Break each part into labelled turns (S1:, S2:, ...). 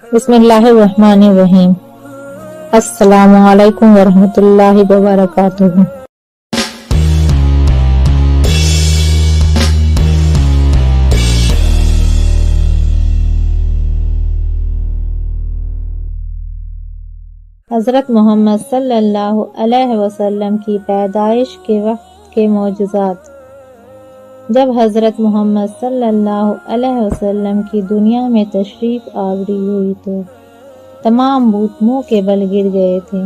S1: بسم اللہ الرحمن الرحیم۔ السلام علیکم ورحمۃ اللہ وبرکاتہ۔ حضرت محمد صلی اللہ علیہ وسلم کی پیدائش کے وقت کے معجزات۔ جب حضرت محمد صلی اللہ علیہ وسلم کی دنیا میں تشریف آوری ہوئی تو تمام بت منہ کے بل گر گئے تھے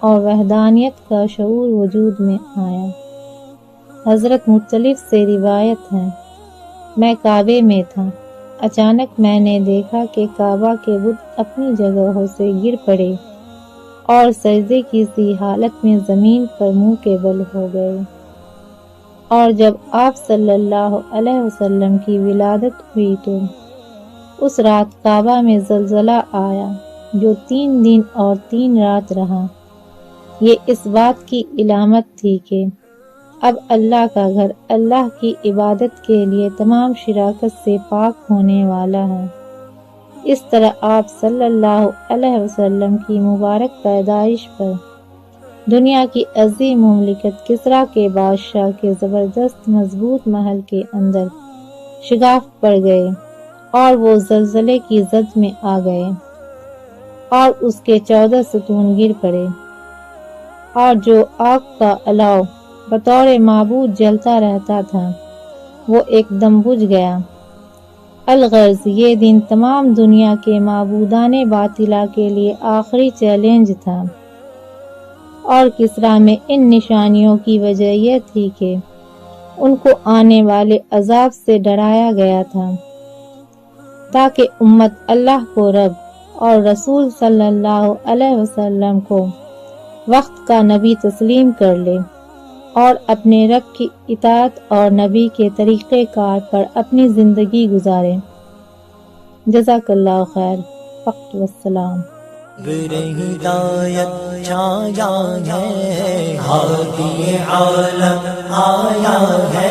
S1: اور وحدانیت کا شعور وجود میں آیا۔ حضرت مختلف سے روایت ہے، میں کعبے میں تھا، اچانک میں نے دیکھا کہ کعبہ کے بت اپنی جگہوں سے گر پڑے اور سجدے کی سی حالت میں زمین پر منہ کے بل ہو گئے۔ اور جب آپ صلی اللہ علیہ وسلم کی ولادت ہوئی تو اس رات کعبہ میں زلزلہ آیا جو 3 دن اور 3 رات رہا۔ یہ اس بات کی علامت تھی کہ اب اللہ کا گھر اللہ کی عبادت کے لیے تمام شراکت سے پاک ہونے والا ہے۔ اس طرح آپ صلی اللہ علیہ وسلم کی مبارک پیدائش پر دنیا کی عظیم مملکت کسریٰ کے بادشاہ کے زبردست مضبوط محل کے اندر شگاف پڑ گئے اور وہ زلزلے کی زد میں آ گئے اور اس کے 14 ستون گر پڑے، اور جو آگ کا الاؤ بطور معبود جلتا رہتا تھا وہ ایک دم بجھ گیا۔ الغرض یہ دن تمام دنیا کے معبودان باطلہ کے لیے آخری چیلنج تھا، اور کسریٰ میں ان نشانیوں کی وجہ یہ تھی کہ ان کو آنے والے عذاب سے ڈرایا گیا تھا تاکہ امت اللہ کو رب اور رسول صلی اللہ علیہ وسلم کو وقت کا نبی تسلیم کر لے اور اپنے رب کی اطاعت اور نبی کے طریقہ کار پر اپنی زندگی گزارے۔ جزاک اللہ خیر۔ وقت والسلام۔
S2: ہدایت چھایا ہے، ہادی عالم آیا ہے۔